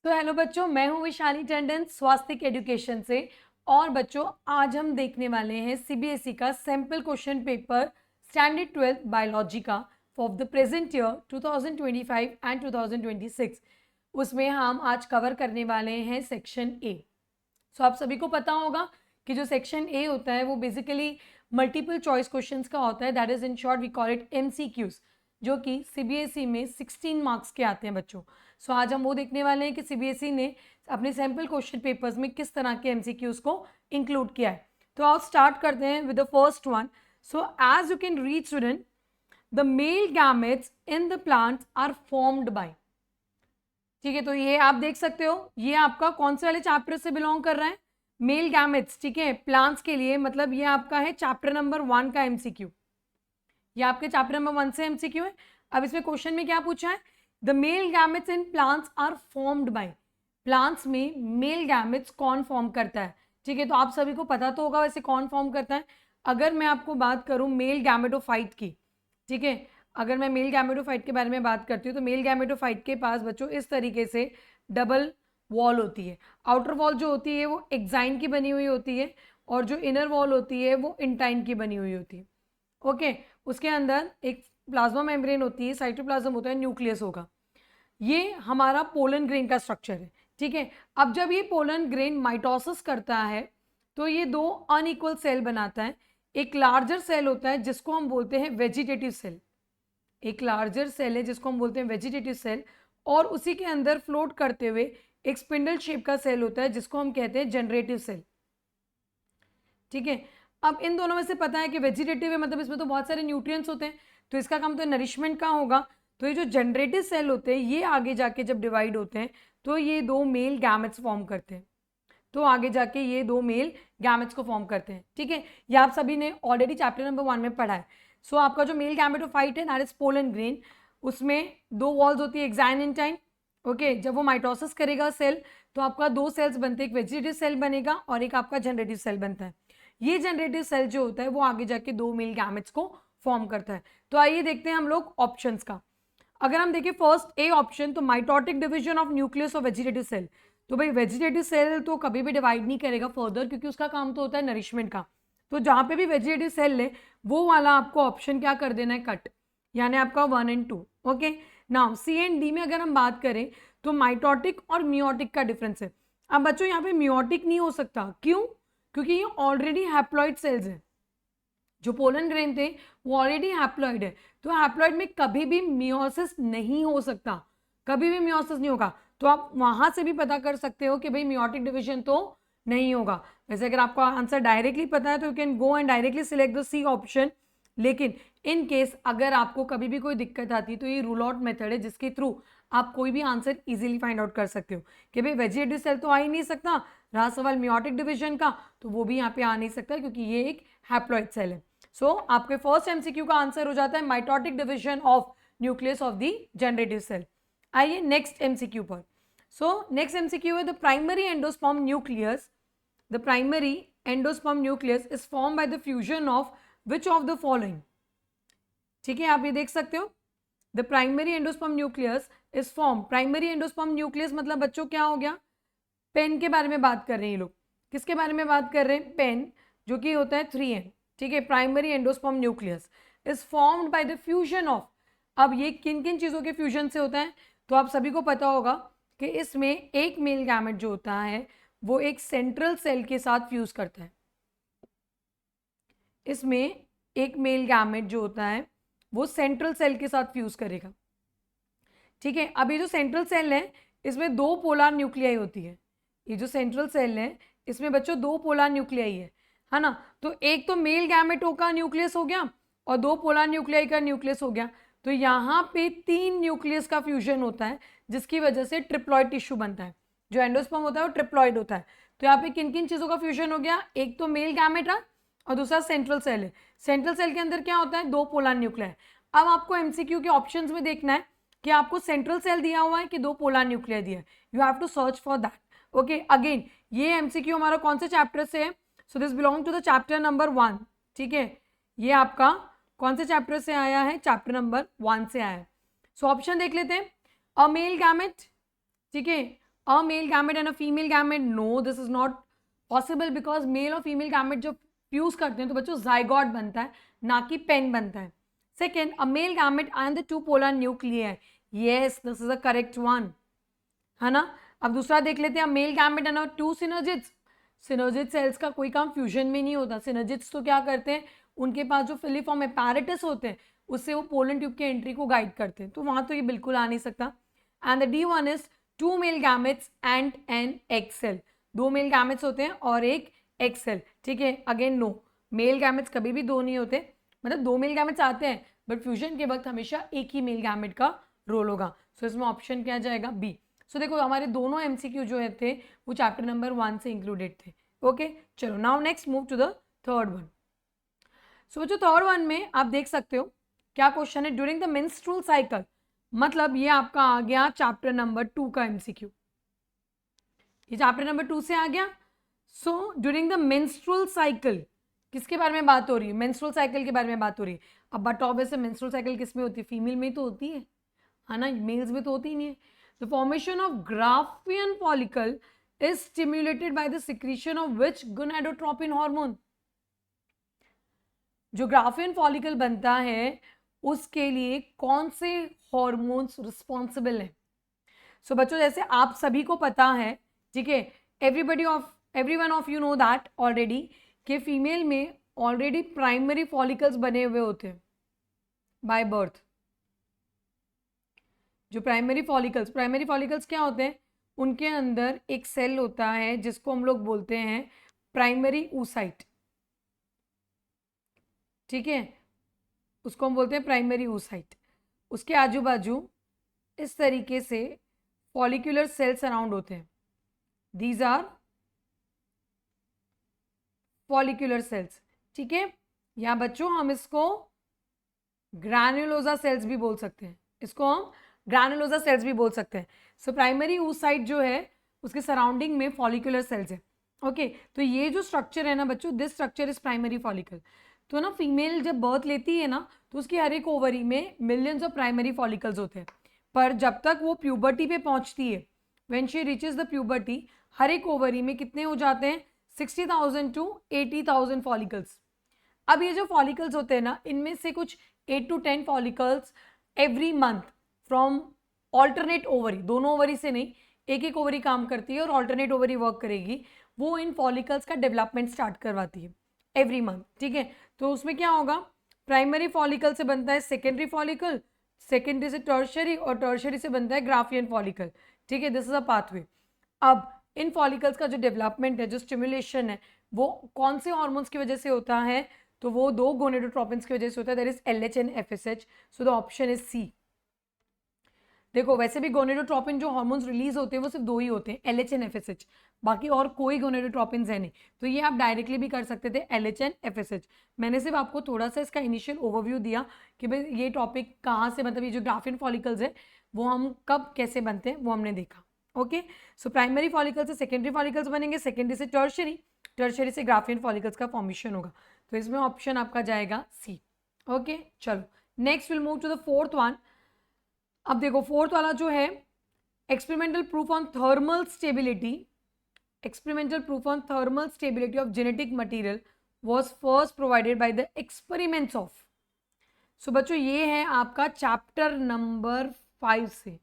तो हेलो बच्चों, मैं हूं विशाली टंडन स्वास्थ्य एजुकेशन से। और बच्चों, आज हम देखने वाले हैं सीबीएसई का sample question paper standard 12 biology का for the present year 2025 and 2026। उसमें हम आज कवर करने वाले हैं सेक्शन ए। सो आप सभी को पता होगा कि जो सेक्शन ए होता है वो बेसिकली मल्टीपल चॉइस क्वेश्चंस का होता है। That is in short we call it MCQs, जो कि सीबीएसई में 16 मार्क्स के आते हैं बच्चों। सो आज हम वो देखने वाले हैं कि सीबीएसई ने अपने सैम्पल क्वेश्चन पेपर्स में किस तरह के एमसीक्यूज को इंक्लूड किया है। तो आओ स्टार्ट करते हैं with the first one. So as you can read student, the male gametes in the plants are formed by. ठीक है, तो ये आप देख सकते हो, ये आपका कौन से वाले चैप्टर से बिलोंग कर रहा है? Male gametes. ठीक है, प्लांट्स के लिए मतलब ये आपका है चैप्टर नंबर 1 का एमसीक्यू। ये आपके चैप्टर नंबर 1 से एमसीक्यू है। अब इसमें क्वेश्चन में क्या पूछा है? The male gametes in plants are formed by. Plants में मेल गैमेट्स कौन फॉर्म करता है? ठीक है, तो आप सभी को पता तो होगा वैसे कौन फॉर्म करता है। अगर मैं आपको बात करूं मेल गैमेटोफाइट की, ठीक है, अगर मैं मेल गैमेटोफाइट के बारे में बात करती हूँ तो मेल गैमेटोफाइट के पास बच्चों इस तरीके से डबल वॉल होती है। आउटर वॉल जो होती है वो एक्साइन की बनी हुई होती है और जो इनर वॉल होती है वो इंटाइन की बनी हुई होती है। ओके, उसके अंदर एक प्लाज्मा मेम्ब्रेन होती है, साइटोप्लाज्म होता है, न्यूक्लियस होगा। ये हमारा पोलन ग्रेन का स्ट्रक्चर है। ठीक है, अब जब ये पोलन ग्रेन माइटोसिस करता है तो ये दो अनइक्वल सेल बनाता है। एक लार्जर सेल होता है जिसको हम बोलते हैं वेजिटेटिव सेल। एक लार्जर सेल है जिसको हम बोलते हैं वेजिटेटिव सेल, और उसी के अंदर फ्लोट करते हुए एक स्पिंडल शेप का सेल होता है जिसको हम कहते हैं जनरेटिव सेल। ठीक है, अब इन दोनों में से पता है कि वेजिटेटिव है मतलब इसमें तो बहुत सारे न्यूट्रिएंट्स होते हैं, तो इसका काम तो नरिशमेंट का होगा। तो ये जो जनरेटिव सेल होते हैं ये आगे जाके जब डिवाइड होते हैं तो ये दो मेल गैमेट्स फॉर्म करते हैं। तो आगे जाके ये दो मेल गैमेट्स को फॉर्म करते हैं। ठीक है, ये आप सभी ने ऑलरेडी चैप्टर नंबर 1 में पढ़ा है। सो आपका जो मेल गैमेटोफाइट है दैट इज पोलन ग्रेन, उसमें दो वॉल्स होती है, एक्साइन इंटाइन। ओके, जब वो माइटोसिस करेगा सेल तो आपका दो सेल्स बनते हैं, एक वेजिटेटिव सेल बनेगा और एक आपका जनरेटिव सेल बनता है। ये जनरेटिव सेल जो होता है वो आगे जाके दो मेल गैमेट्स को फॉर्म करता है। तो आइए देखते हैं हम लोग ऑप्शंस का। अगर हम देखें फर्स्ट ए ऑप्शन, तो mitotic division of nucleus of vegetative cell. तो भाई वेजिटेटिव सेल तो कभी भी डिवाइड नहीं करेगा फर्दर, क्योंकि उसका काम तो होता है नरिशमेंट का। तो जहां पे भी वेजिटेटिव सेल ले वो वाला आपको ऑप्शन क्या कर देना है, कट, यानी आपका 1 and 2। Okay, now see and D में अगर हम बात करें तो माइटोटिक और मियोटिक का डिफरेंस है। अब बच्चों यहाँ पे मियोटिक नहीं हो सकता, क्यों? क्योंकि ये ऑलरेडी हैप्लॉइड सेल्स है। जो पोलन ग्रेन थे वो ऑलरेडी हैप्लॉइड है, तो हैप्लॉइड में कभी भी मियोसिस नहीं हो सकता, कभी भी मियोसिस नहीं होगा। तो आप वहां से भी पता कर सकते हो कि भाई मियोटिक डिवीजन तो नहीं होगा। वैसे अगर आपको आंसर डायरेक्टली पता है तो you can go and directly select the C option. लेकिन इन केस अगर आपको कभी भी कोई दिक्कत आती है तो ये रूल आउट मेथड है जिसके थ्रू आप कोई भी आंसर इजीली फाइंड आउट कर सकते हो कि भाई वेजिटेटिव सेल तो आ ही नहीं सकता, रहा सवाल मियोटिक डिवीजन का तो वो भी यहाँ पे आ नहीं सकता क्योंकि ये एक हैप्लॉइड सेल है। सो आपके फर्स्ट एमसीक्यू का आंसर हो जाता है mitotic division of nucleus of the generative cell. आइए नेक्स्ट एमसीक्यू पर। सो नेक्स्ट एमसीक्यू है the primary endosperm nucleus. The primary endosperm nucleus is form by the fusion of which of the following. ठीक है, आप ये देख सकते हो, the primary endosperm nucleus is form. Primary endosperm nucleus मतलब बच्चों क्या हो गया? पेन के बारे में बात कर रहे हैं ये लोग। किसके बारे में बात कर रहे हैं? पेन, जो कि होता है 3N। ठीक है, primary endosperm nucleus is formed by the fusion of. अब ये किन किन चीजों के फ्यूजन से होता है? तो आप सभी को पता होगा कि इसमें एक मेल गैमेट जो होता है वो एक सेंट्रल सेल के साथ फ्यूज करता है। इसमें एक मेल गैमेट जो होता है वो सेंट्रल सेल के साथ फ्यूज करेगा। ठीक है, अब ये जो सेंट्रल सेल है इसमें दो पोलर न्यूक्लियाई होती है। ये जो सेंट्रल सेल है इसमें बच्चों दो पोलर न्यूक्लियाई है ना। तो एक तो मेल गैमेटो का न्यूक्लियस हो गया और दो पोलर न्यूक्लियाई का न्यूक्लियस हो गया। तो यहाँ पे 3 न्यूक्लियस का फ्यूजन होता है जिसकी वजह से ट्रिप्लॉइड टिश्यू बनता है। जो एंडोस्पर्म होता है वो ट्रिप्लॉइड होता है। तो यहाँ पे किन किन चीजों का फ्यूजन हो गया? एक तो मेल गैमेट और दूसरा सेंट्रल सेल है। सेंट्रल सेल के अंदर क्या होता है? दो पोलर न्यूक्लियाई। अब आपको एमसीक्यू के ऑप्शंस में देखना है कि आपको सेंट्रल सेल दिया हुआ है कि दो पोलर न्यूक्लियर दिया है। You have to search for that. Okay, again ये एमसीक्यू हमारा कौन से चैप्टर से है? So this belong to the chapter number 1। ठीक है, ये आपका कौन से चैप्टर से आया है? चैप्टर नंबर 1 से आया है। सो ऑप्शन देख लेते हैं। अ मेल गैमेट, ठीक है, a male gamete and a female gamete, no this is not possible because male और फीमेल गैमेट जब फ्यूज करते हैं तो बच्चों जाइगोट बनता है, ना कि पेन बनता है. Second, a male gamete and the two polar nuclear, yes this is a correct one, है ना. अब दूसरा देख लेते हैं, male gamete and two synergids. Synergid cells का कोई काम फ्यूजन में नहीं होता. सिनर्जिड्स तो क्या करते हैं, उनके पास जो फिलिफॉर्म एपैरेटस होते हैं उससे वो पोलन ट्यूब की एंट्री को गाइड करते हैं, तो वहां तो ये बिल्कुल आ नहीं सकता. And the D one is two male gametes and an egg cell. दो मेल गैमेट्स होते हैं और एक एग सेल. ठीक है, अगेन नो, मेल गैमेट्स कभी भी दो नहीं होते, मतलब दो मेल गैमेट्स आते हैं बट फ्यूजन के वक्त हमेशा एक ही मेल गैमेट का रोल होगा. सो इसमें ऑप्शन क्या जाएगा, बी. सो देखो हमारे दोनों एमसीक्यू जो है थे वो चैप्टर नंबर 1 से इंक्लूडेड थे. ओके, चलो now next move to the third one. So बच्चों थर्ड वन में आप देख सकते हो क्या क्वेश्चन है, ड्यूरिंग द मेंस्ट्रुअल साइकिल, मतलब ये आपका आ गया चैप्टर नंबर 2 का एमसीक्यू. ये चैप्टर नंबर 2 से आ गया. So during the menstrual cycle किसके बारे में बात हो रही है, मेंस्ट्रुअल साइकिल के बारे में बात हो रही है. अब बट ऑब्वियसली मेंस्ट्रुअल साइकिल किस में होती है, फीमेल में तो होती है ना, मेल्स में तो होती ही नहीं है. The formation of Graafian follicle is stimulated by the secretion of which gonadotropin hormone. जो ग्राफियन फॉलिकल बनता है उसके लिए कौन से हॉर्मोन्स रिस्पॉन्सिबल हैं. सो बच्चों जैसे आप सभी को पता है, ठीक है, everyone of you know that already कि फीमेल में ऑलरेडी प्राइमरी फॉलिकल्स बने हुए होते हैं बाय बर्थ. जो प्राइमरी फॉलिकल्स क्या होते हैं, उनके अंदर एक सेल होता है जिसको हम लोग बोलते हैं प्राइमरी oocyte. ठीक है, उसको हम बोलते हैं प्राइमरी oocyte. उसके आजू बाजू इस तरीके से फॉलिकुलर सेल्स अराउंड होते हैं. These are follicular cells. ठीक है, या बच्चों हम इसको ग्रैन्युलोसा सेल्स भी बोल सकते हैं, इसको हम ग्रैन्युलोसा सेल्स भी बोल सकते हैं. सो प्राइमरी oocyte जो है उसके सराउंडिंग में फॉलिकुलर सेल्स है. ओके, तो ये जो स्ट्रक्चर है ना बच्चों, this structure is primary follicle. तो ना फीमेल जब बर्थ लेती है ना तो उसकी हर एक ओवरी में मिलियंस ऑफ प्राइमरी फॉलिकल्स होते हैं, पर जब तक वो प्यूबर्टी पे पहुंचती है, when she reaches the puberty, हर एक ओवरी में कितने हो जाते हैं, 60,000 to 80,000 फॉलिकल्स. अब ये जो फॉलिकल्स होते हैं ना, इनमें से कुछ 8 to 10 follicles every month from alternate ovary, दोनों ओवरी से नहीं, एक एक ओवरी काम करती है और ऑल्टरनेट ओवरी वर्क करेगी, वो इन फॉलिकल्स का डेवलपमेंट स्टार्ट करवाती है एवरी मंथ. ठीक है, तो उसमें क्या होगा, प्राइमरी फॉलिकल से बनता है सेकेंडरी फॉलिकल, सेकेंडरी से टर्शरी और टर्शरी से बनता है ग्राफियन फॉलिकल. ठीक है, दिस इज अ पाथवे. अब इन फॉलिकल्स का जो डेवलपमेंट है, जो स्टिमुलेशन है, वो कौन से हार्मोन्स की वजह से होता है, तो वो दो गोनेडोट्रोपिन्स की वजह से होता है, that is LH and FSH. So the option is C. देखो वैसे भी गोनेडोट्रोपिन जो हार्मोन्स रिलीज होते हैं वो सिर्फ दो ही होते हैं, LH एंड FSH, बाकी और कोई गोनेडोट्रोपिन है नहीं. तो ये आप डायरेक्टली भी कर सकते थे, LH एंड FSH. मैंने सिर्फ आपको थोड़ा सा इसका इनिशियल ओवरव्यू दिया कि भाई ये टॉपिक कहाँ से, मतलब ये जो ग्राफियन फॉलिकल्स है वो हम कब कैसे बनते हैं वो हमने देखा. ओके, सो प्राइमरी फॉलिकल से सेकेंडरी फॉलिकल्स बनेंगे, सेकेंडरी से टर्शरी, टर्शरी से ग्राफियन फॉलिकल्स का फॉर्मेशन होगा. तो इसमें ऑप्शन आपका जाएगा सी. ओके, चलो next will move to the fourth one. अब देखो फोर्थ वाला जो है, experimental proof on thermal stability, experimental proof on thermal stability of genetic material was first provided by the experiments of. So बच्चों ये है आपका चैप्टर नंबर 5 से,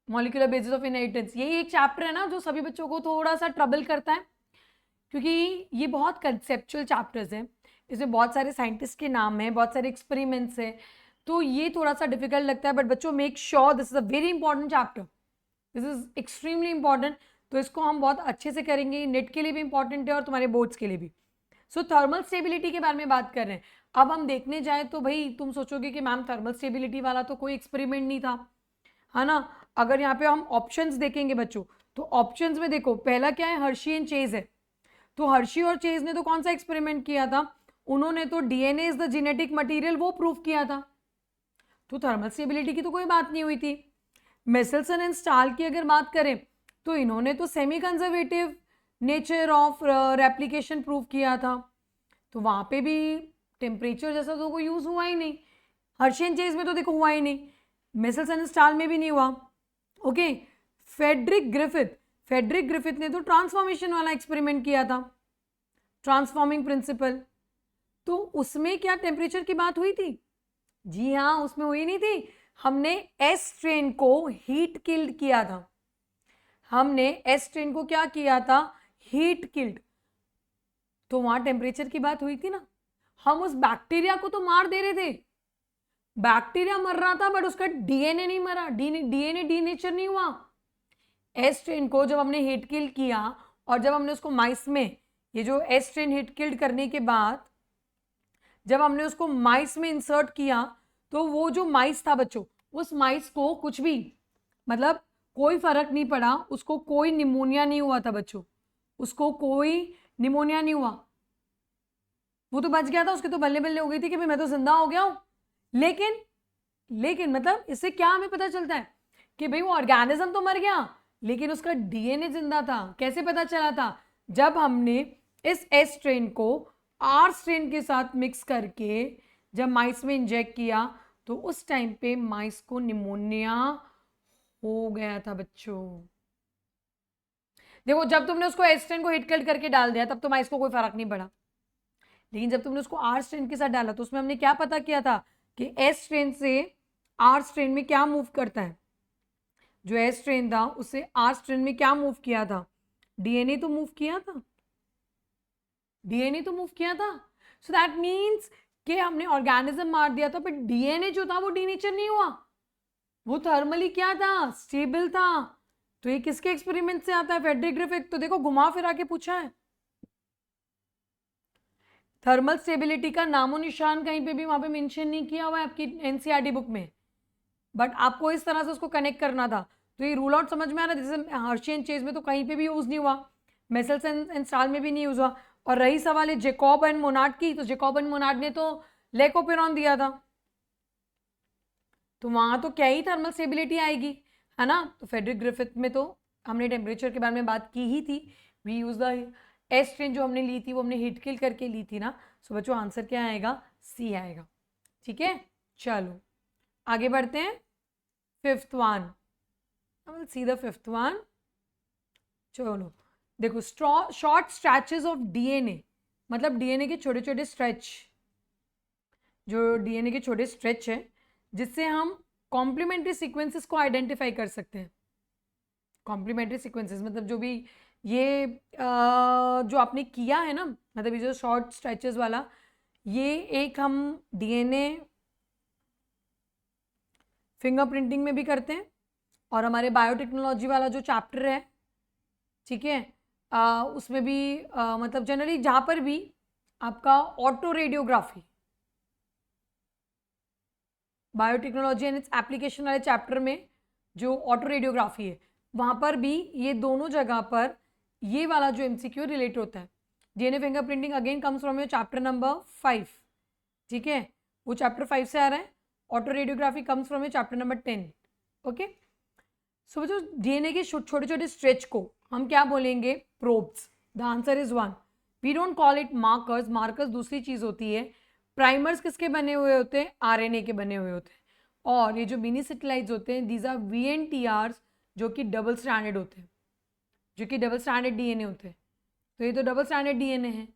मॉलिक्यूलर बेसिस ऑफ इनहेरिटेंस. ये एक चैप्टर है ना जो सभी बच्चों को थोड़ा सा ट्रबल करता है, क्योंकि ये बहुत कंसेप्चुअल चैप्टर्स हैं, इसमें बहुत सारे साइंटिस्ट के नाम हैं, बहुत सारे एक्सपेरिमेंट्स हैं, तो ये थोड़ा सा डिफिकल्ट लगता है. बट बच्चों make sure this is a very important chapter, this is extremely important. तो इसको हम बहुत अच्छे से करेंगे, नेट के लिए भी इंपॉर्टेंट है और तुम्हारे बोर्ड्स के लिए भी. सो थर्मल स्टेबिलिटी के बारे में बात कर रहे हैं. अब हम देखने जाए तो भाई तुम सोचोगे कि मैम थर्मल स्टेबिलिटी वाला तो कोई एक्सपेरिमेंट नहीं था, है ना. अगर यहाँ पे हम ऑप्शंस देखेंगे बच्चों, तो ऑप्शंस में देखो पहला क्या है, हर्शी एंड चेज है. तो हर्शी और चेज ने तो कौन सा एक्सपेरिमेंट किया था, उन्होंने तो DNA is the genetic material वो प्रूव किया था, तो थर्मल स्टेबिलिटी की तो कोई बात नहीं हुई थी. मेसेल्सन एंड स्टाल की अगर बात करें तो इन्होंने तो semi conservative nature of replication prove किया था, तो वहां पे भी टेम्परेचर जैसा तो कोई यूज हुआ ही नहीं. हर्शी एंड चेज में तो देखो हुआ ही नहीं, मेसेल्सन एंड स्टाल में भी नहीं हुआ. ओके, फेडरिक ग्रिफिथ ने तो ट्रांसफॉर्मेशन वाला एक्सपेरिमेंट किया था, ट्रांसफॉर्मिंग प्रिंसिपल। तो उसमें क्या टेम्परेचर की बात हुई थी? जी हाँ, उसमें हुई नहीं थी। हमने एस ट्रेन को हीट किल्ड किया था, हमने एस ट्रेन को क्या किया था? Heat killed. तो वहां टेम्परेचर की बात हुई थी ना। हम उस बैक्टीरिया को तो मार दे रहे थे, बैक्टीरिया मर रहा था, बट उसका डीएनए नहीं मरा, डीएनए डीनेचर नहीं हुआ। एस ट्रेन को जब हमने हीट किल किया और जब हमने उसको माइस में, ये जो एस ट्रेन हीट किल्ड करने के बाद जब हमने उसको माइस में इंसर्ट किया, तो वो जो माइस था बच्चों, उस माइस को कुछ भी, मतलब कोई फर्क नहीं पड़ा, उसको कोई निमोनिया नहीं हुआ था बच्चों, उसको कोई निमोनिया नहीं हुआ, वो तो बच गया था, उसके तो बल्ले बल्ले हो गई थी कि भाई मैं तो जिंदा हो गया हूं। लेकिन मतलब इससे क्या हमें पता चलता है कि भाई वो ऑर्गेनिज्म तो मर गया लेकिन उसका डीएनए जिंदा था। कैसे पता चला था? जब हमने इस एस स्ट्रेन को आर स्ट्रेन के साथ मिक्स करके जब माइस में इंजेक्ट किया, तो उस टाइम पे माइस को निमोनिया हो गया था बच्चों। देखो, जब तुमने उसको एस स्ट्रेन को हिट कल्ट करके डाल दिया तब तो माइस को कोई फर्क नहीं पड़ा, लेकिन जब तुमने उसको आर स्ट्रेन के साथ डाला तो उसमें हमने क्या पता किया था कि एस स्ट्रेन से आर स्ट्रेन में क्या मूव करता है। जो एस स्ट्रेन था उससे आर स्ट्रेन में क्या मूव किया था? डीएनए तो मूव किया था, डीएनए तो मूव किया था। सो दैट मीन्स कि हमने ऑर्गेनिज्म मार दिया था, बट डीएनए जो था वो डीनेचर नहीं हुआ, वो थर्मली क्या था? स्टेबल था। तो ये किसके एक्सपेरिमेंट से आता है? Frederick Griffith. तो देखो, घुमा फिरा के पूछा है। थर्मल स्टेबिलिटी का नामो निशान कहीं पे भी वहां पे मेंशन नहीं किया हुआ है आपकी एनसीईआरटी बुक में, बट आपको इस तरह से उसको कनेक्ट करना था। तो ये रूल आउट समझ में आ रहा है, जैसे हर्शी एंड चेज में तो कहीं पे भी यूज नहीं हुआ, मेसल्स एंड स्टाल में भी नहीं यूज हुआ। और रही सवाल है जेकॉब एंड मोनार्ड की, तो जेकॉब एंड मोनार्ड ने तो लेकोपेरॉन दिया था, तो वहां तो क्या ही थर्मल स्टेबिलिटी आएगी, है ना। तो फेडरिक ग्रिफिथ में तो हमने टेम्परेचर के बारे में बात की ही थी। We use the S strain जो हमने ली थी वो हमने हीट किल करके ली थी ना। सो बच्चों आंसर क्या आएगा? सी आएगा। ठीक है, चलो आगे बढ़ते हैं। Fifth one, see the fifth one. चलो देखो, शॉर्ट स्ट्रेचेस ऑफ डीएनए, मतलब डीएनए के छोटे छोटे स्ट्रेच, जो डीएनए के छोटे स्ट्रेच है जिससे हम कॉम्प्लीमेंट्री सीक्वेंसेस को आइडेंटिफाई कर सकते हैं। कॉम्प्लीमेंट्री सीक्वेंसेस मतलब जो भी ये जो आपने किया है ना, मतलब ये जो शॉर्ट स्ट्रेचेस वाला, ये एक हम डीएनए फिंगरप्रिंटिंग में भी करते हैं, और हमारे बायोटेक्नोलॉजी वाला जो चैप्टर है, ठीक है, उसमें भी मतलब जनरली जहाँ पर भी आपका auto radiography, biotechnology and its application वाले चैप्टर में जो ऑटो रेडियोग्राफी है, वहाँ पर भी ये दोनों जगह पर ये वाला जो एमसीक्यू रिलेट होता है। DNA fingerprinting again comes from your chapter number 5, ठीक है, वो चैप्टर 5 से आ रहा है। Autoradiography comes from your chapter number 10। Okay, so बच्चों डीएनए के छोटे छोटे स्ट्रेच को हम क्या बोलेंगे? Probes. The answer is one. We don't call it markers, markers दूसरी चीज होती है। प्राइमर्स किसके बने हुए होते हैं? आरएनए के बने हुए होते हैं। और ये जो मिनी सेटेलाइट्स होते हैं, दीज आर वीएनटीआरस, जो कि डबल स्टैंडर्ड होते हैं, जो कि डबल स्टैंडर्ड डीएनए होते हैं। तो ये तो डबल स्टैंडर्ड डीएनए है,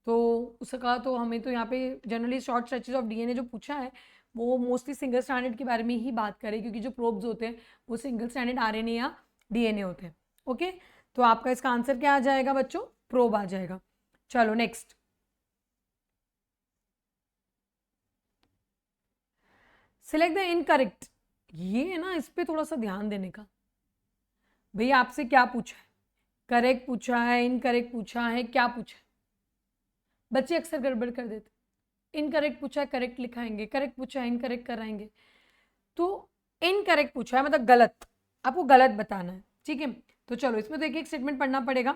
तो उसका तो हमें तो यहाँ पे generally short stretches of DNA जो पूछा है वो मोस्टली सिंगल स्टैंडर्ड के बारे में ही बात करें, क्योंकि जो प्रोब्स होते हैं वो सिंगल स्टैंडर्ड आरएनए या डीएनए होते हैं। ओके, तो आपका इसका आंसर क्या आ जाएगा बच्चों? प्रोब आ जाएगा। चलो नेक्स्ट, सिलेक्ट द इनकरेक्ट। ये है ना, इस पे थोड़ा सा ध्यान देने का। भैया आपसे क्या पूछा है? करेक्ट पूछा है, इनकरेक्ट पूछा है, क्या पूछा है? बच्चे अक्सर गड़बड़ कर देते, इनकरेक्ट पूछा है करेक्ट लिखाएंगे, करेक्ट पूछा है इनकरेक्ट कराएंगे। तो इनकरेक्ट पूछा है मतलब गलत, आपको गलत बताना है, ठीक है। तो चलो इसमें तो एक एक स्टेटमेंट पढ़ना पड़ेगा।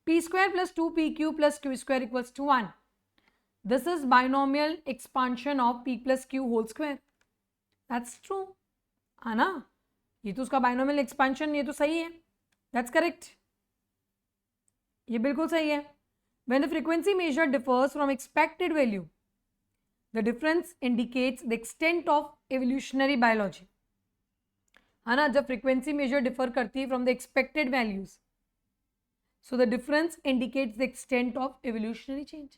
P square plus 2pq plus Q square equals to 1। This is binomial expansion of p plus Q whole square. That's true, है ना, ये तो उसका बाइनोमियल एक्सपांशन, ये तो सही है, दैट्स करेक्ट, ये बिल्कुल सही है। When the frequency measured differs from expected value, the difference indicates the extent of evolutionary biology. है ना, जब फ्रीक्वेंसी मेजर डिफर करती है from the expected values, so the difference indicates the extent of evolutionary change.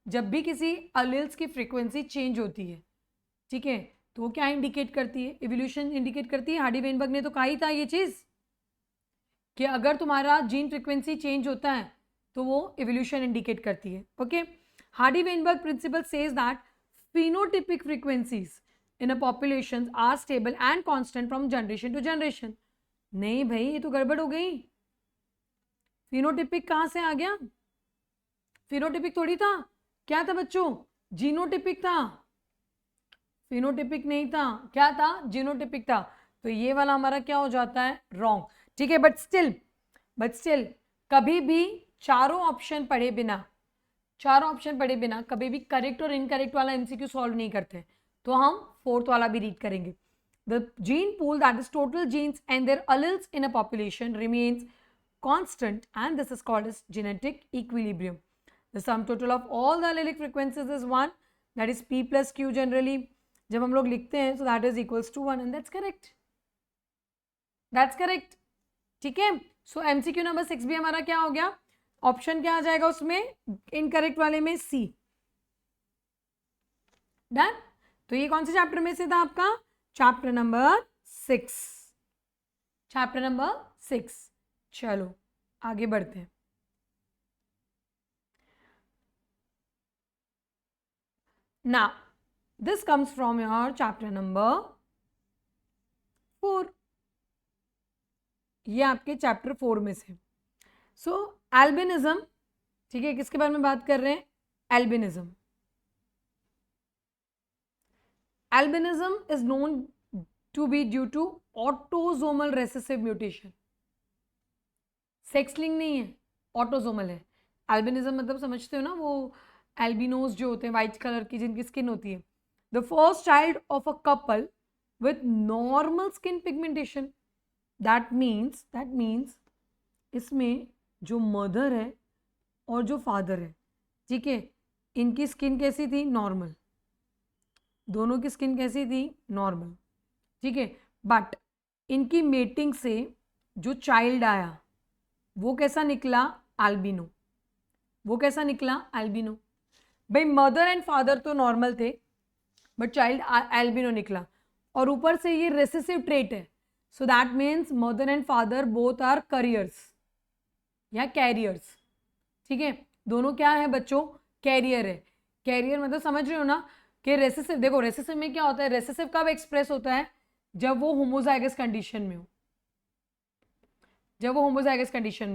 जब भी किसी alleles की frequency change होती है, ठीक है, तो वो क्या इंडिकेट करती है, एवोल्यूशन इंडिकेट करती है। हार्डी वेनबर्ग ने तो कहा ही था ये चीज़ कि अगर तुम्हारा जीन फ्रीक्वेंसी चेंज होता है तो वो एवोल्यूशन इंडिकेट करती है। Okay, Hardy Weinberg principle says that phenotypic frequencies in a population are stable and constant from generation to generation। नहीं भाई, ये तो गड़बड़ हो गई। फिनोटिपिक कहाँ से आ गया? फिनोटिपिक थोड़ी था, क्या था बच्चों? जीनोटिपिक था, फिनोटिपिक नहीं था। क्या था? जीनोटिपिक था। तो ये वाला हमारा क्या हो जाता है? रॉन्ग। ठीक है, बट स्टिल कभी भी चारों ऑप्शन पढ़े बिना कभी भी करेक्ट और इनकरेक्ट वाला एमसीक्यू सॉल्व नहीं करते। तो हम फोर्थ वाला भी रीड करेंगे। The gene pool that is total genes and their alleles in a population remains constant and this is called as genetic equilibrium. The sum total of all the allelic frequencies is 1, that is p plus q generally जब हम लोग लिखते हैं so that is equals to 1 and that's correct। ठीक है, so MCQ number 6 भी हमारा क्या हो गया? ऑप्शन क्या आ जाएगा उसमें? इनकरेक्ट वाले में सी। डन। तो ये कौन से चैप्टर में से था आपका? Chapter number 6। चलो आगे बढ़ते हैं। Now this comes from your chapter number 4। ये आपके चैप्टर 4 में से। सो एल्बिनिज्म, ठीक है, किसके बारे में बात कर रहे हैं? Albinism is known to be due to autosomal recessive mutation. Sex link नहीं है, ऑटोसोमल है। एल्बिनिज्म मतलब समझते हो ना, वो एल्बिनोज जो होते हैं वाइट कलर की जिनकी स्किन होती है। The first child of a couple with normal skin pigmentation, that means इसमें जो मदर है और जो फादर है, ठीक है, इनकी स्किन कैसी थी? नॉर्मल। दोनों की स्किन कैसी थी? नॉर्मल। ठीक है, बट इनकी मेटिंग से जो चाइल्ड आया वो कैसा निकला? एल्बिनो। भाई मदर एंड फादर तो नॉर्मल थे बट चाइल्ड एल्बिनो निकला, और ऊपर से ये रेसेसिव ट्रेट है। So that means mother and father both are carriers या कैरियर्स। ठीक है, दोनों क्या है बच्चों? कैरियर है। कैरियर मतलब समझ रहे हो ना कि रेसेसिव, देखो रेसेसिव में क्या होता है? रेसेसिव कब एक्सप्रेस होता है? जब वो होमोजाइगस कंडीशन में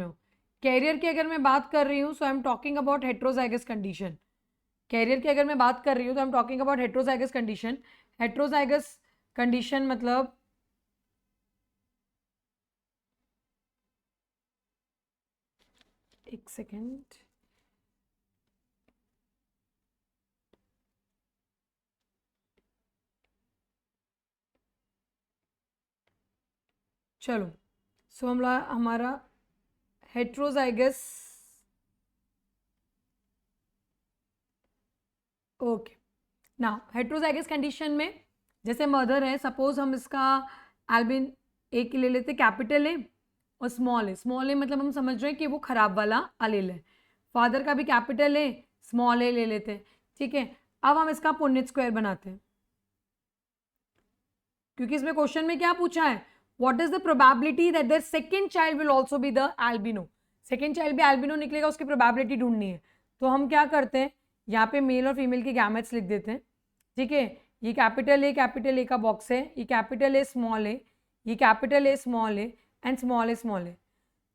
हो, कैरियर की अगर मैं बात कर रही हूँ so I am talking about heterozygous condition. Carrier की अगर मैं बात कर रही हूँ तो I am talking about heterozygous condition. Heterozygous condition मतलब एक सेकेंड, चलो सो हमारा हेट्रोजाइगस, ओके ना, हेट्रोजाइगस कंडीशन में जैसे मदर है, सपोज हम इसका एल्बिन ए की ले लेते, कैपिटल ए और स्मॉल ए मतलब हम समझ रहे हैं कि वो खराब वाला अलील है। फादर का भी कैपिटल ए स्मॉल ए ले लेते हैं। ठीक है, अब हम इसका पुन्नेट स्क्वायर बनाते हैं, क्योंकि इसमें क्वेश्चन में क्या पूछा है? What is the probability that their second child will also be the albino. Second child भी एल्बिनो निकलेगा, उसकी प्रोबेबिलिटी ढूंढनी है। तो हम क्या करते हैं, यहाँ पे मेल और फीमेल के गैमेट्स लिख देते हैं। ठीक है, ये कैपिटल ए का बॉक्स है, ये कैपिटल ए स्मॉल ए, ये capital A small A and small A.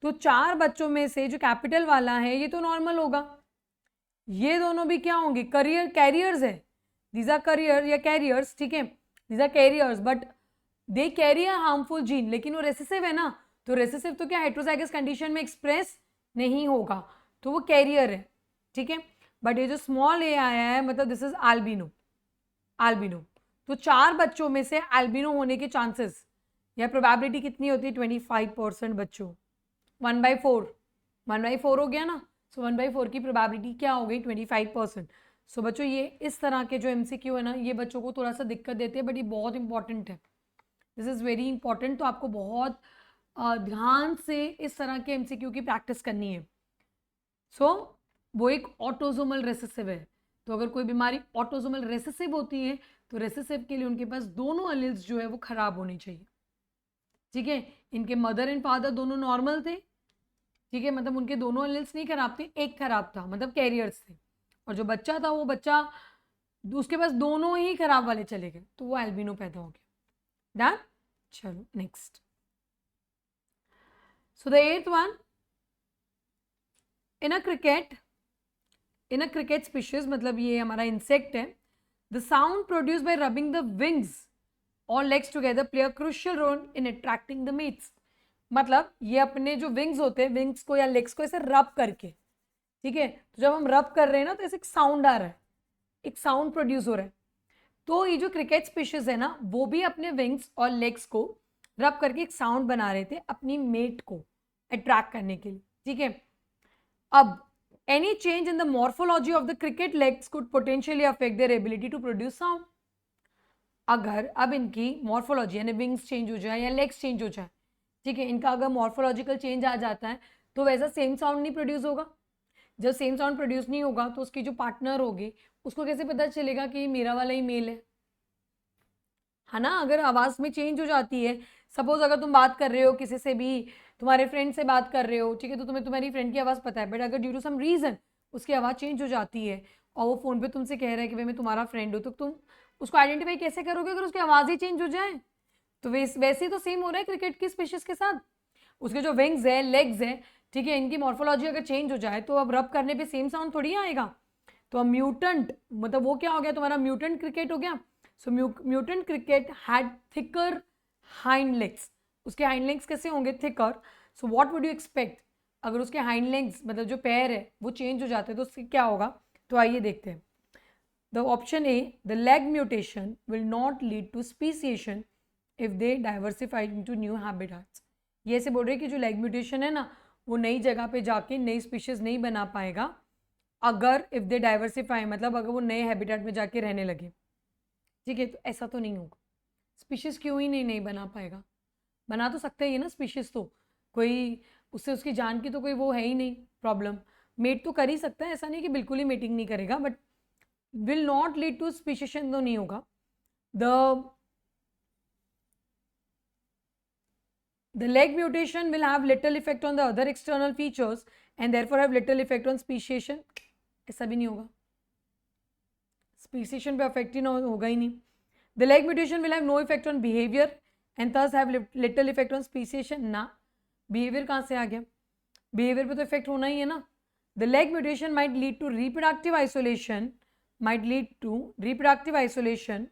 तो 4 बच्चों में से जो कैपिटल वाला है ये तो नॉर्मल होगा, ये दोनों भी क्या होंगे? कैरियर्स है। दीज आर करियर या कैरियर्स। ठीक है, these are carriers but they carry a harmful gene, लेकिन वो रेसेसिव है ना, तो रेसेसिव तो क्या हेट्रोजाइगस कंडीशन में एक्सप्रेस नहीं होगा, तो वो कैरियर है। ठीक है, बट ये जो स्मॉल ए आया है मतलब दिस इज एल्बिनो। तो 4 बच्चों में से एल्बिनो होने के चांसेस या प्रोबेबिलिटी कितनी होती है? 25% बच्चों। 1/4 हो गया ना, सो 1/4 की प्रोबेबिलिटी क्या हो गई? 25%। सो बच्चों ये इस तरह के जो MCQ है ना, ये बच्चों को थोड़ा सा दिक्कत देते हैं बट ये बहुत इंपॉर्टेंट है। This is very important. तो आपको बहुत ध्यान से इस तरह के एमसीक्यू की प्रैक्टिस करनी है। सो वो एक ऑटोसोमल रेसेसिव है। तो अगर कोई बीमारी ऑटोसोमल रेसेसिव होती है तो रेसेसिव के लिए उनके पास दोनों अलील्स जो है वो खराब होने चाहिए। ठीक है, इनके मदर एंड फादर दोनों नॉर्मल थे। ठीक है, मतलब उनके दोनों एलील्स नहीं खराब थे, एक खराब था, मतलब कैरियर्स थे। और जो बच्चा था वो बच्चा उसके पास दोनों ही खराब वाले चले गए, तो वो एल्बिनो पैदा हो गया। डन। चलो next. So the eighth one, in a cricket species, मतलब ये हमारा इंसेक्ट है, the sound produce by rubbing the wings और legs together play a crucial role in attracting the mates. मतलब ये अपने जो विंग्स होते हैं, विंग्स को या लेग्स को ऐसे रब करके, ठीक है, तो जब हम रब कर रहे हैं ना तो ऐसे एक साउंड आ रहा है, एक साउंड प्रोड्यूस हो रहा है। तो ये जो क्रिकेट स्पीशीज है ना, वो भी अपने विंग्स और लेग्स को रब करके एक साउंड बना रहे थे अपनी मेट को अट्रैक्ट करने के लिए। ठीक है, अब any change in the morphology of the cricket legs could potentially affect their ability to produce sound. अगर अब इनकी मॉर्फोलॉजी यानी विंग्स चेंज हो जाए या लेग्स चेंज हो जाए, ठीक है, इनका अगर मॉर्फोलॉजिकल चेंज आ जाता है तो वैसा सेम साउंड नहीं प्रोड्यूस होगा। जब सेम साउंड प्रोड्यूस नहीं होगा तो उसकी जो पार्टनर होगी उसको कैसे पता चलेगा कि मेरा वाला ही मेल है ना। अगर आवाज़ में चेंज हो जाती है, सपोज अगर तुम बात कर रहे हो किसी से भी, तुम्हारे फ्रेंड से बात कर रहे हो, ठीक है, तो तुम्हें तुम्हारी फ्रेंड की आवाज़ पता है, बट अगर ड्यू टू सम रीज़न उसकी आवाज़ चेंज हो जाती है और वो फ़ोन पे तुमसे कह रहा है कि भाई मैं तुम्हारा फ्रेंड हूँ, तो तुम उसको आइडेंटिफाई कैसे करोगे अगर उसकी आवाज़ ही चेंज हो जाए। तो वैसे ही तो सेम हो रहा है क्रिकेट की स्पीशीज़ के साथ। उसके जो विंग्स है, लेग्स है, ठीक है, इनकी मॉर्फोलॉजी अगर चेंज हो जाए तो अब रब करने पे सेम साउंड थोड़ी आएगा। तो अब म्यूटेंट, मतलब वो क्या हो गया, तुम्हारा म्यूटेंट क्रिकेट हो गया। So mutant cricket had thicker hind legs. उसके हाइंड लेग्स कैसे होंगे, thicker. So what would you expect, अगर उसके हाइंड लेग्स मतलब जो पैर है वो चेंज हो जाते हैं तो उससे क्या होगा। तो आइए देखते हैं। The option A, the leg mutation will not lead to speciation if they diversified into new habitats. ये ऐसे बोल रहे हैं कि जो लेग म्यूटेशन है ना, वो नई जगह पे जाके नई स्पीशीज नहीं बना पाएगा अगर इफ दे डाइवर्सिफाई, मतलब अगर वो नए हैबिटेट में जाके रहने लगे। ठीक है, तो ऐसा तो नहीं होगा। स्पीशीज क्यों ही नहीं बना पाएगा, बना तो सकते ही है ना स्पीशीज, तो कोई उससे उसकी जान की तो कोई वो है ही नहीं प्रॉब्लम। मेट तो कर ही सकता है, ऐसा नहीं कि बिल्कुल ही मेटिंग नहीं करेगा, but will not lead to speciation तो नहीं होगा। The leg mutation will have little effect on the other external features and therefore have little effect on speciation. ऐसा भी नहीं होगा, speciation पे affect ही ना होगा ही नहीं। The leg mutation will have no effect on behavior and thus have little effect on speciation. ना, behavior कहाँ से आ गया, behavior पे तो effect होना ही है ना। The leg mutation might lead to reproductive isolation,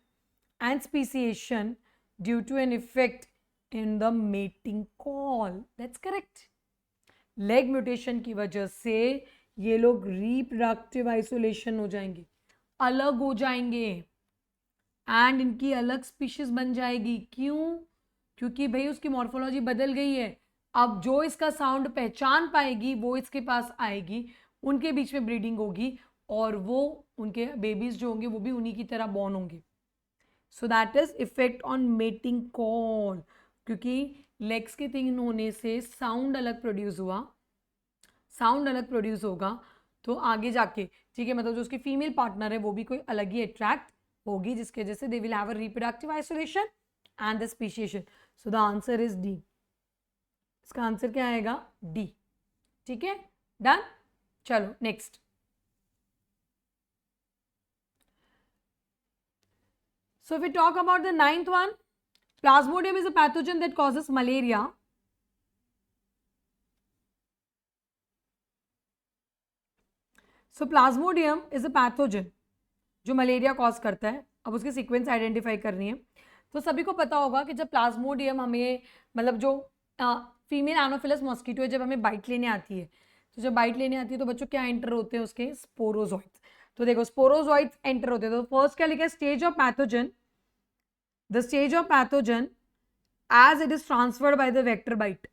and speciation due to an effect in the mating call. That's correct. Leg mutation की वजह से ये लोग रिप्रोडक्टिव आइसोलेशन हो जाएंगे, अलग हो जाएंगे, एंड इनकी अलग स्पीशीज बन जाएगी। क्यों, क्योंकि भाई उसकी मॉर्फोलॉजी बदल गई है। अब जो इसका साउंड पहचान पाएगी वो इसके पास आएगी, उनके बीच में ब्रीडिंग होगी और वो उनके बेबीज जो होंगे वो भी उन्हीं की तरह बॉर्न होंगे। So that is effect on mating call, क्योंकि लेग्स के तीन होने से साउंड अलग प्रोड्यूस हुआ, साउंड अलग प्रोड्यूस होगा तो आगे जाके, ठीक है, मतलब जो उसकी फीमेल पार्टनर है वो भी कोई अलग ही अट्रैक्ट होगी, जिसके वजह से they will have a reproductive isolation and the speciation. So the answer is D. इसका आंसर क्या आएगा, डी। ठीक है, डन। चलो next. So if we talk about the ninth one, Plasmodium is a pathogen that causes malaria. So Plasmodium is a pathogen जो malaria cause करता है। अब उसकी सीक्वेंस आइडेंटिफाई करनी है। तो सभी को पता होगा कि जब प्लाज्मोडियम हमें, मतलब जो फीमेल एनोफिलस मॉस्किटो है, जब हमें बाइट लेने आती है, तो जब बाइट लेने आती है तो बच्चों क्या एंटर होते हैं उसके, स्पोरोजोइट्स। तो देखो स्पोरोजोइट्स एंटर होते हैं। तो फर्स्ट क्या लिखा है, stage of pathogen, the stage of pathogen as it is transferred by the vector bite,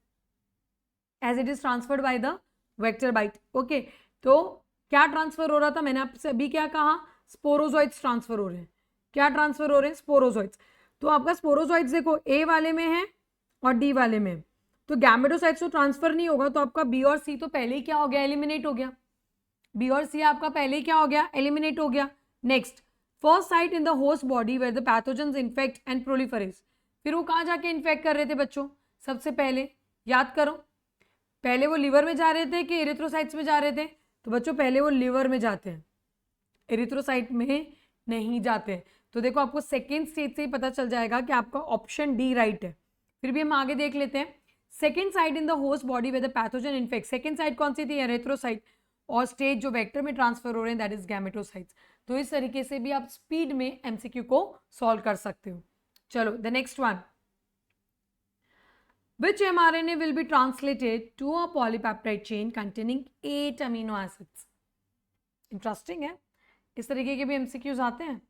as it is transferred by the vector bite. okay, तो क्या ट्रांसफर हो रहा था, मैंने आपसे अभी क्या कहा, स्पोरोजोइट्स ट्रांसफर हो रहे हैं। क्या ट्रांसफर हो रहे हैं, स्पोरोजोइट्स। तो आपका स्पोरोजोइट्स देखो ए वाले में है और डी वाले में, तो गैमेटोसाइट्स तो ट्रांसफर नहीं होगा, तो आपका बी और सी तो पहले ही क्या हो गया, एलिमिनेट हो गया। बी और सी आपका पहले ही क्या हो गया, एलिमिनेट हो गया। Next, first site in the host body where the pathogens infect and proliferate. फिर वो कहाँ जाके इन्फेक्ट कर रहे थे बच्चों, सबसे पहले याद करो, पहले वो लिवर में जा रहे थे कि एरिथ्रोसाइट्स में जा रहे थे, तो बच्चों पहले वो लिवर में जाते हैं, एरिथ्रोसाइट में नहीं जाते। तो देखो आपको सेकेंड स्टेज से ही पता चल जाएगा कि आपका ऑप्शन डी राइट है। फिर भी हम आगे देख लेते हैं। Second site in the host body with the pathogen infect, second site कौन सी थी, एरिथ्रोसाइट, और स्टेज जो वेक्टर में ट्रांसफर हो रहे हैं दैट इज गैमेटोसाइट्स। तो इस तरीके से भी आप स्पीड में एमसीक्यू को सॉल्व कर सकते हो। चलो the next one, which mRNA will be translated to a polypeptide chain containing 8 amino acids। Interesting है, इस तरीके के भी एमसीक्यूज आते हैं।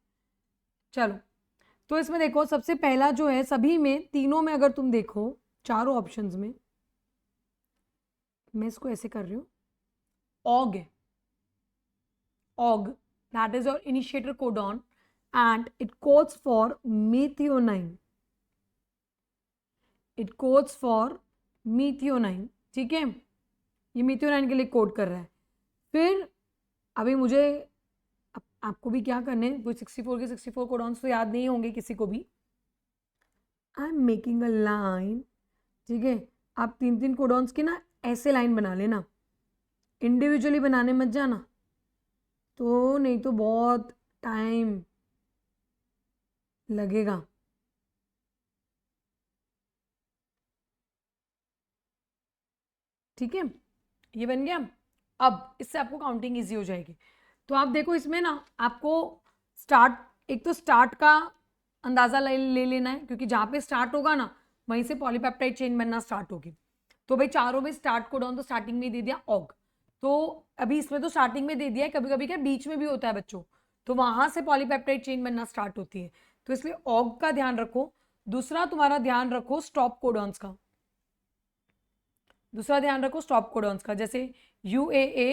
चलो तो इसमें देखो सबसे पहला जो है, सभी में तीनों में अगर तुम देखो चारों ऑप्शंस में, मैं इसको ऐसे कर रही हूँ, ऑग है, AUG that is your initiator codon and it codes for methionine, it codes for methionine, ठीक है, ये मीथियोनाइन के लिए कोड कर रहा है। फिर अभी मुझे आपको भी क्या करने हैं, कोई 64 के 64 कोडॉन्स तो याद नहीं होंगे किसी को भी। I am making a line, ठीक है, आप 3-3 कोडॉन्स की ना ऐसे लाइन बना लेना, इंडिविजुअली बनाने मत जाना, तो नहीं तो बहुत टाइम लगेगा। ठीक है, ये बन गया। अब इससे आपको काउंटिंग इजी हो जाएगी। तो आप देखो इसमें ना आपको स्टार्ट, एक तो स्टार्ट का अंदाजा ले लेना है, क्योंकि जहाँ पे स्टार्ट होगा ना वहीं से पॉलीपेप्टाइड चेन बनना स्टार्ट होगी। तो भाई चारों में स्टार्ट कोडॉन तो स्टार्टिंग में दे दिया ऑग, तो अभी इसमें तो स्टार्टिंग में दे दिया है, कभी कभी क्या बीच में भी होता है बच्चों, तो वहां से पॉलीपेप्टाइड चेन बनना स्टार्ट होती है, तो इसलिए ऑग का ध्यान रखो। दूसरा तुम्हारा ध्यान रखो स्टॉप कोडॉन्स का, दूसरा ध्यान रखो स्टॉप कोडॉन्स का, जैसे UAA,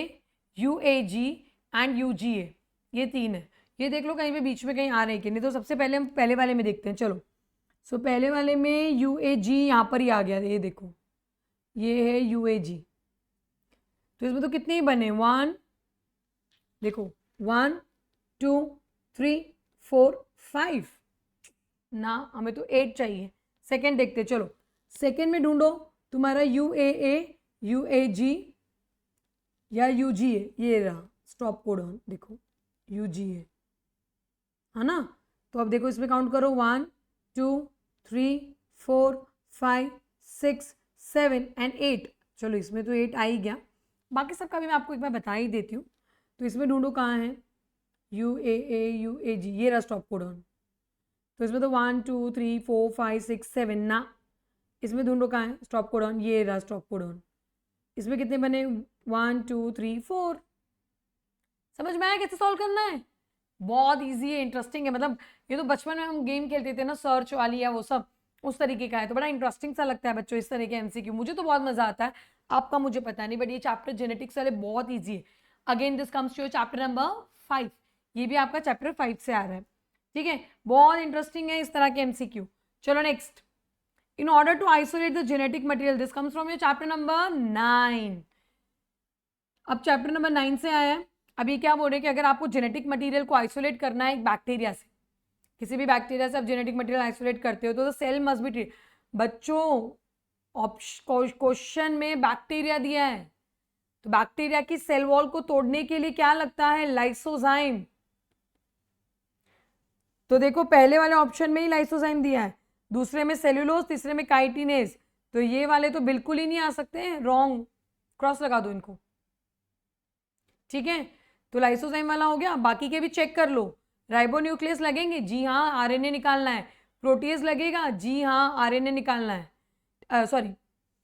UAG एंड UGA, ये तीन है, ये देख लो कहीं पे बीच में कहीं आ रहे हैं कि नहीं। तो सबसे पहले हम पहले वाले में देखते हैं। चलो सो पहले वाले में UAG यहाँ पर ही आ गया, ये देखो ये है UAG। तो इसमें तो कितने ही बने, 1, देखो 1 2 3 4 5 ना, हमें तो 8 चाहिए। सेकेंड देखते, चलो सेकेंड में ढूंढो तुम्हारा UAA, UAG या UGA, ये रहा स्टॉप कोडॉन, देखो UGA है ना। तो अब देखो इसमें काउंट करो 1 2 3 4 5 6 7 एंड 8। चलो इसमें तो 8 आ ही गया, बाकी सबका भी मैं आपको एक बार बता ही देती हूँ। तो इसमें ढूंढो कहाँ है, UAA, UAG, ये रहा स्टॉप कोडॉन। तो इसमें तो 1 2 3 4 5 6 7 ना, इसमें ढूंढो कहाँ है स्टॉप कोडॉन, ये रहा स्टॉप कोडॉन। इसमें कितने बने, 1 2 3 4। समझ में आया कैसे सॉल्व करना है, बहुत इजी है, इंटरेस्टिंग है। मतलब ये तो बचपन में हम गेम खेलते थे ना, सर्च वाली या वो सब, उस तरीके का है, तो बड़ा इंटरेस्टिंग सा लगता है बच्चों इस तरह के एमसीक्यू, मुझे तो बहुत मजा आता है, आपका मुझे पता नहीं, बट ये चैप्टर जेनेटिक्स वाले बहुत ईजी है। Again this comes to chapter number 5, ये भी आपका चैप्टर 5 से आ रहा है, ठीक है, बहुत इंटरेस्टिंग है इस तरह के एमसीक्यू। चलो next, in order to isolate the genetic material, this comes from your chapter number 9। अब चैप्टर नंबर 9 से आया है। अभी क्या बोल रहे हैं कि अगर आपको जेनेटिक मटेरियल को आइसोलेट करना है एक बैक्टीरिया से, किसी भी बैक्टीरिया से आप जेनेटिक मटेरियल आइसोलेट करते हो, तो सेल मस्ट बी ट्रीट। बच्चों क्वेश्चन में बैक्टीरिया दिया है, तो बैक्टीरिया की सेल वॉल को तोड़ने के लिए क्या लगता है, लाइसोजाइम। तो देखो पहले वाले ऑप्शन में ही लाइसोजाइम दिया है, दूसरे में सेल्यूलोज, तीसरे में काइटिनेज, तो ये वाले तो बिल्कुल ही नहीं आ सकते, रॉन्ग, क्रॉस लगा दो इनको, ठीक है। तो लाइसोजाइम वाला हो गया, बाकी के भी चेक कर लो। राइबोन्यूक्लियस लगेंगे, जी हाँ, आरएनए निकालना है। प्रोटीज लगेगा, जी हाँ, आरएनए निकालना है, सॉरी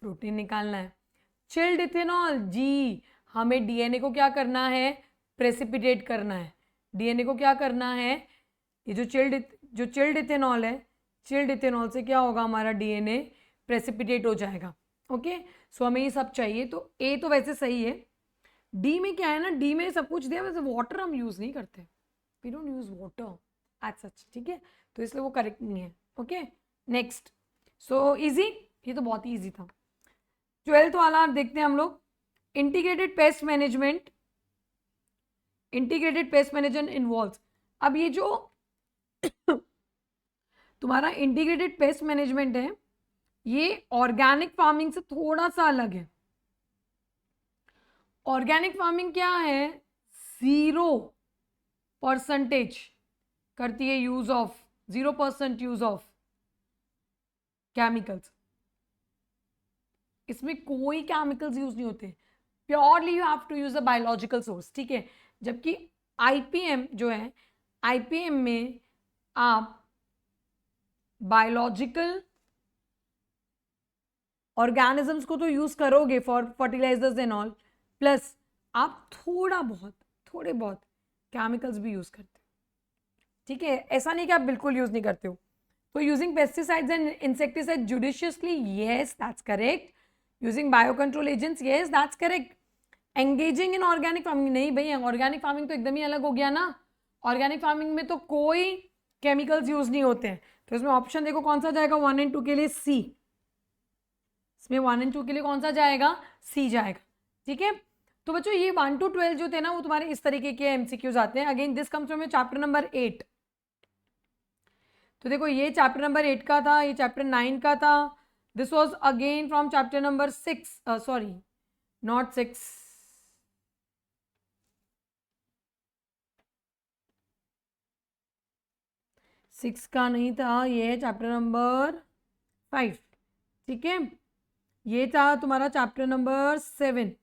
प्रोटीन निकालना है। चिल्ड इथेनॉल, जी हमें डीएनए को क्या करना है, प्रेसिपिटेट करना है। डीएनए को क्या करना है, ये जो चिल्ड इथेनॉल है, चिल्ड इथेनॉल से क्या होगा, हमारा डीएनए प्रेसिपिटेट हो जाएगा। ओके, सो हमें ये सब चाहिए, तो ए तो वैसे सही है। डी में क्या है ना, डी में सब कुछ दिया, वैसे वाटर हम यूज नहीं करते, we don't use water as such, ठीक है, तो इसलिए वो करेक्ट नहीं है। ओके नेक्स्ट, सो इजी, ये तो बहुत ही इजी था। 12th वाला देखते हैं हम लोग, integrated pest management, integrated pest management involves. अब ये जो तुम्हारा इंटीग्रेटेड पेस्ट मैनेजमेंट है ये ऑर्गेनिक फार्मिंग से थोड़ा सा अलग है। ऑर्गेनिक फार्मिंग क्या है, 0% करती है use of, 0% use of chemicals, इसमें कोई केमिकल्स यूज नहीं होते, purely you have to use a biological source, ठीक है। जबकि आईपीएम जो है, आईपीएम में आप बायोलॉजिकल ऑर्गेनिजम्स को तो यूज करोगे for fertilisers and all, plus आप थोड़े बहुत केमिकल्स भी यूज करते हो, ठीक है। ऐसा नहीं कि आप बिल्कुल यूज नहीं करते हो। तो using pesticides and insecticide judiciously, yes that's correct. Using biocontrol agents, yes that's correct. Engaging in organic farming, नहीं भाई, ऑर्गेनिक फार्मिंग तो एकदम ही अलग हो गया ना। ऑर्गेनिक फार्मिंग में तो कोई केमिकल्स यूज नहीं होते हैं। तो इसमें ऑप्शन देखो कौन सा जाएगा, 1 और 2 के लिए सी। इसमें 1 और 2 के लिए कौन सा जाएगा, सी जाएगा, ठीक है। तो बच्चों ये 1 to 12 जो थे ना वो तुम्हारे इस तरीके के एमसीक्यूज आते हैं। Again this comes from chapter number 8। तो देखो ये चैप्टर नंबर 8 का था, ये चैप्टर 9 का था। This was again from chapter number 6, sorry not 6, 6 का नहीं था, ये चैप्टर नंबर 5, ठीक है। ये था तुम्हारा चैप्टर नंबर 7,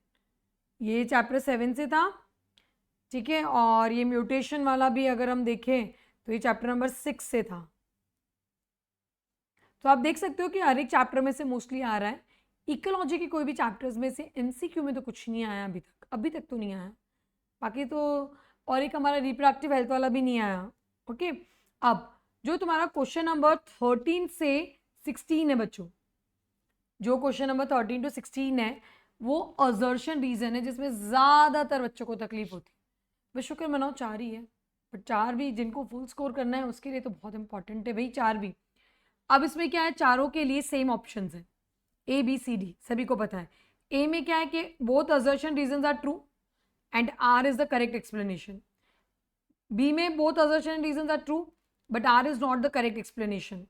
ये चैप्टर 7 से था, ठीक है। और ये म्यूटेशन वाला भी अगर हम देखें तो ये चैप्टर नंबर 6 से था। तो आप देख सकते हो कि हर एक चैप्टर में से मोस्टली आ रहा है। इकोलॉजी के कोई भी चैप्टर्स में से एमसीक्यू में तो कुछ नहीं आया अभी तक तो नहीं आया। बाकी तो और एक हमारा रिप्रोडक्टिव हेल्थ वाला भी नहीं आया, ओके। अब जो तुम्हारा क्वेश्चन नंबर 13 से 16 है बच्चों, जो क्वेश्चन नंबर 13 to 16 है वो असर्शन रीजन है, जिसमें ज़्यादातर बच्चों को तकलीफ होती है। बस शुक्र मनाओ 4 ही है, बट 4 भी जिनको फुल स्कोर करना है उसके लिए तो बहुत इंपॉर्टेंट है भाई 4 भी। अब इसमें क्या है, चारों के लिए सेम ऑप्शंस है, ए बी सी डी, सभी को पता है। ए में क्या है कि both assertion reasons are true and R is the correct explanation. B में both assertion reasons are true but R is not the correct explanation.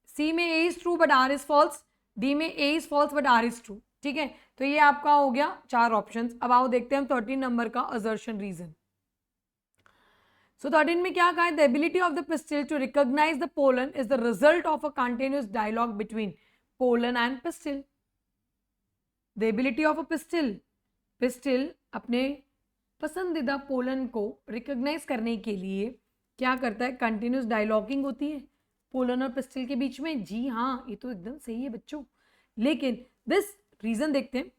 C में A is true but R is false, D में A is false but R is true, ठीक है। तो ये आपका हो गया 4 ऑप्शंस। अब आओ देखते हैं हम 13 नंबर का असर्शन रीजन। सो 13 में क्या कहा है, the ability of the pistil to recognise the pollen is the result of a continuous dialogue between pollen and pistil. The ability of a pistil अपने पसंदीदा पोलन को रिकॉग्नाइज करने के लिए क्या करता है, कंटिन्यूअस डायलॉगिंग होती है पोलन और पिस्टिल के बीच में। जी हाँ, ये तो एकदम सही है बच्चों, लेकिन दिस रीजन देखते हैं,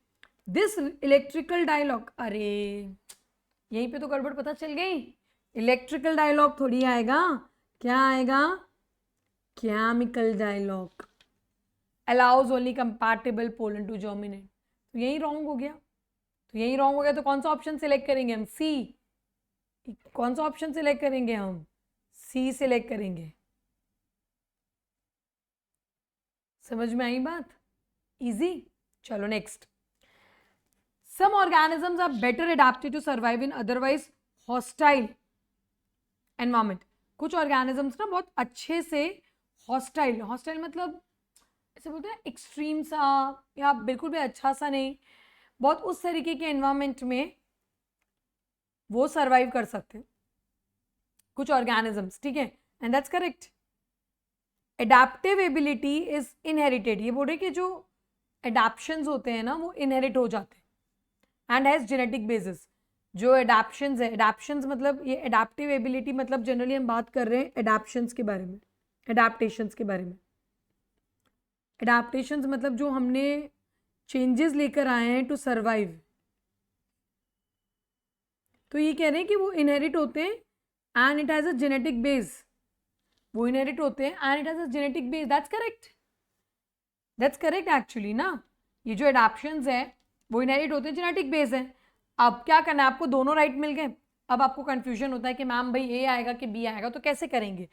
दिस इलेक्ट्रिकल डायलॉग, अरे यहीं पे तो गड़बड़ पता चल गई। इलेक्ट्रिकल डायलॉग थोड़ी आएगा, क्या आएगा, chemical dialogue. Allows only compatible pollen to germinate. तो यही रॉन्ग हो गया, तो यही रॉन्ग हो गया। तो कौन सा ऑप्शन सिलेक्ट करेंगे हम, सी। कौन सा ऑप्शन सिलेक्ट करेंगे हम, सी सिलेक्ट करेंगे। समझ में आई बात, इजी। चलो next, some organisms are better adapted to survive in otherwise hostile environment. कुछ ऑर्गेनिजम्स ना बहुत अच्छे से हॉस्टाइल, हॉस्टाइल मतलब ऐसे बोलते हैं एक्सट्रीम सा या बिल्कुल भी अच्छा सा नहीं, बहुत उस तरीके के एनवायरमेंट में वो सर्वाइव कर सकते हैं कुछ ऑर्गेनिजम्स, ठीक है। And that's correct. Adaptive ability is inherited, ये बोल रहे कि जो एडेप्शंस होते हैं ना वो इनहेरिट हो जाते हैं एंड हैज जेनेटिक बेसिस। जो एडेप्शंस है, एडेप्शंस मतलब ये एडेप्टिव एबिलिटी मतलब जनरली हम बात कर रहे हैं एडेप्शंस के बारे में, एडेप्टेशंस के बारे में। एडेप्टेशंस मतलब जो हमने चेंजेस लेकर आए हैं टू सर्वाइव, तो ये कह रहे हैं कि वो इनहेरिट होते हैं and it has a genetic base, वो इनहेरिट होते हैं and it has a genetic base. That's correct, that's correct actually ना। ये जो एडेप्शंस है वो इनहेरिट होते हैं, जेनेटिक बेस है। अब क्या करना है, आपको दोनों राइट मिल गए। अब आपको कंफ्यूजन होता है कि मैम भाई ए आएगा कि बी आएगा, तो कैसे करेंगे।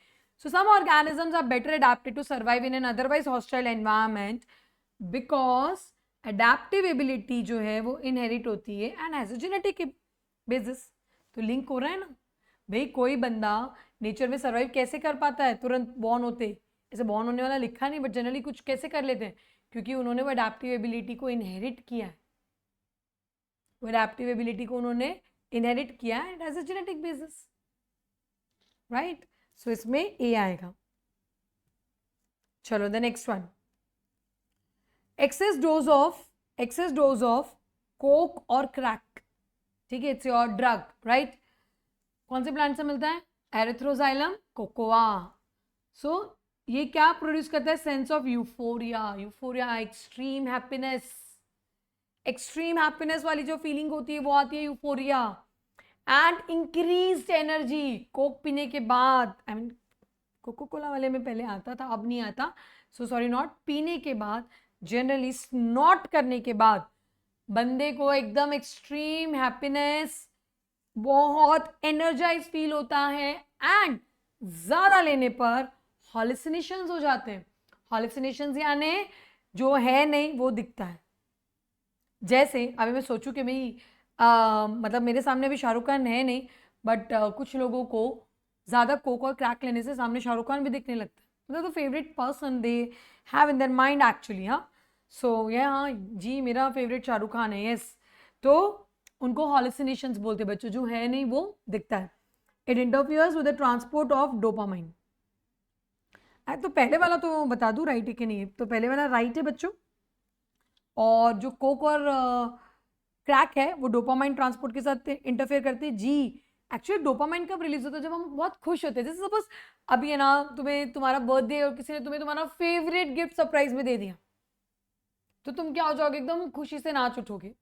So some organisms are better adapted to survive in an otherwise hostile environment because adaptive ability जो है वो inherit होती है and has a genetic basis. तो लिंक हो रहा है ना भाई, कोई बंदा नेचर में सर्वाइव कैसे कर पाता है तुरंत बॉर्न होते, ऐसे बॉर्न होने वाला लिखा नहीं, बट जनरली कुछ कैसे कर लेते हैं, क्योंकि उन्होंने वो अडेप्टिव एबिलिटी को इनहेरिट किया है, वो अडेप्टिव एबिलिटी को उन्होंने इनहेरिट किया है, it has a genetic basis, right. So इसमें ए आएगा. चलो the next one, excess dose of coke और क्रैक, ठीक है, इट्स योर ड्रग, राइट. कौन से प्लांट से मिलता है, एरिथ्रोजाइलम कोकोआ. सो ये क्या प्रोड्यूस करता है, sense of euphoria, euphoria extreme happiness, extreme happiness वाली जो फीलिंग होती है वो आती है euphoria. And increased energy, Coke पीने के बाद, आई मीन कोको कोला वाले में पहले आता था, अब नहीं आता, सो सॉरी नॉट, पीने के बाद, जनरली स्नॉट करने के बाद बंदे को एकदम एक्सट्रीम हैप्पीनेस, बहुत एनर्जाइज फील होता है, एंड ज़्यादा लेने पर हॉलिसिनेशंस हो जाते हैं. हॉलिसिनेशंस यानी जो है नहीं वो दिखता है. जैसे अभी मैं सोचूं कि भाई मतलब मेरे सामने अभी शाहरुख खान है नहीं, बट कुछ लोगों को ज़्यादा कोक और क्रैक लेने से सामने शाहरुख खान भी दिखने लगता है. मतलब the favourite person they have in their mind actually. हाँ, सो ये हाँ जी मेरा फेवरेट शाहरुख खान है, यस. तो उनको हॉलिसिनेशंस बोलते हैं बच्चों, जो है नहीं वो दिखता है. It interferes with the transport of dopamine. तो पहले वाला तो बता दूं राइट है कि नहीं, तो पहले वाला राइट है बच्चों. और जो कोक और क्रैक है वो डोपामाइन ट्रांसपोर्ट के साथ इंटरफेयर करते हैं जी. एक्चुअली डोपामाइन कब रिलीज होता है, जब हम बहुत खुश होते हैं. जैसे सपोज अभी है ना, तुम्हें तुम्हारा बर्थडे और किसी ने तुम्हें तुम्हारा फेवरेट गिफ्ट सरप्राइज में दे दिया, तो तुम क्या हो जाओगे, एकदम खुशी से नाच उठोगे,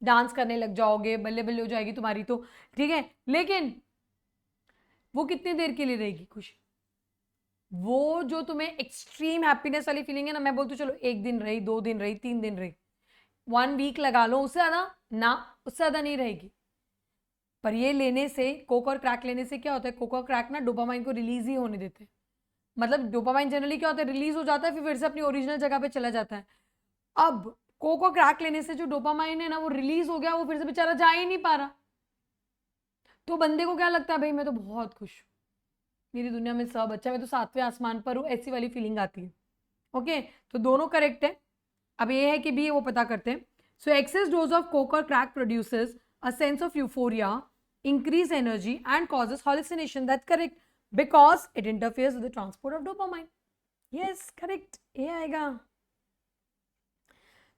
डांस करने लग जाओगे, बल्ले बल्ले हो जाएगी तुम्हारी, तो ठीक है. लेकिन वो कितनी देर के लिए रहेगी खुशी, वो जो तुम्हें एक्सट्रीम हैप्पीनेस वाली फीलिंग है ना, मैं बोलती हूँ चलो 1 दिन रही, 2 दिन रही, 3 दिन रही, 1 वीक लगा लो, उससे ज़्यादा ना, उससे ज़्यादा नहीं रहेगी. पर ये लेने से, कोक और क्रैक लेने से क्या होता है, कोक और क्रैक ना डोपामाइन को रिलीज ही होने देते हैं. मतलब डोपामाइन जनरली क्या होता है, रिलीज हो जाता है, फिर से अपनी ओरिजिनल जगह पे चला जाता है. अब कोक और क्रैक लेने से जो डोपामाइन है ना वो रिलीज हो गया, वो फिर से बेचारा जा ही नहीं पा रहा. तो बंदे को क्या लगता है, भाई मैं तो बहुत खुश हूँ, मेरी दुनिया में सब अच्छा, मैं तो 7वें आसमान पर हूँ, ऐसी वाली फीलिंग आती है. ओके, तो दोनों करेक्ट है. अब ये है कि भी वो पता करते हैं. So excess dose of coke और crack produces a sense of euphoria, increase energy and causes hallucination. That's correct because it interferes with the transport of dopamine. Yes correct, ये आएगा.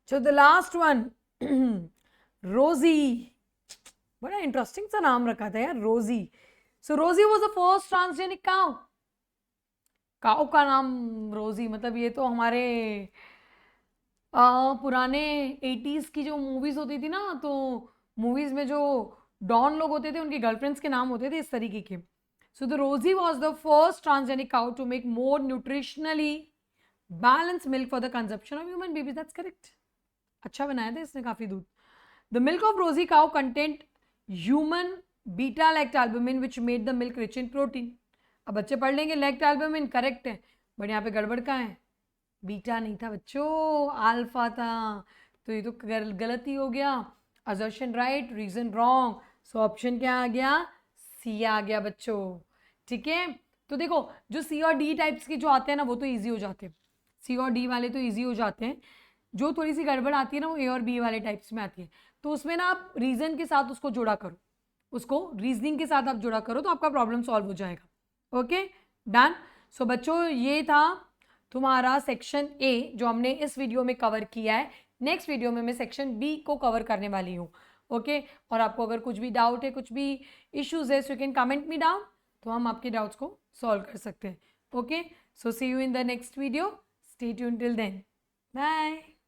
सो द लास्ट वन, रोजी. बड़ा interesting सा नाम रखा था यार, रोजी. सो रोजी was the first transgenic cow. Cow का नाम रोजी, मतलब ये तो हमारे पुराने 80s की जो मूवीज होती थी ना, तो मूवीज में जो डॉन लोग होते थे उनकी गर्लफ्रेंड्स के नाम होते थे इस तरीके के. So the Rosie was the first transgenic cow to make more nutritionally balance milk for the consumption of human babies. That's correct, अच्छा बनाया था इसने काफी दूध. The milk of Rosie cow content human beta lactoalbumin which made the milk rich in protein. अब बच्चे पढ़ लेंगे लैक्टोअल्बुमिन करेक्ट है, बट यहाँ पे गड़बड़ का है, बीटा नहीं था बच्चों, अल्फा था. तो ये तो गलत ही हो गया. Assertion right, reason wrong. So option क्या आ गया, सी आ गया बच्चों. ठीक है, तो देखो जो सी और डी टाइप्स के जो आते हैं ना वो तो ईजी हो जाते हैं, सी और डी वाले तो ईजी हो जाते हैं. जो थोड़ी सी गड़बड़ आती है ना वो ए और बी वाले टाइप्स में आती है. तो उसमें ना आप रीजन के साथ उसको जोड़ा करो, उसको रीजनिंग के साथ आप जोड़ा करो तो आपका प्रॉब्लम सॉल्व हो जाएगा. Okay done. सो बच्चों ये था तुम्हारा सेक्शन ए जो हमने इस वीडियो में कवर किया है. नेक्स्ट वीडियो में मैं सेक्शन बी को कवर करने वाली हूँ. ओके, और आपको अगर कुछ भी डाउट है, कुछ भी इश्यूज है, so you can comment me down, तो हम आपके डाउट्स को सॉल्व कर सकते हैं. Okay, so see you in the next video. Stay tuned till then. Bye.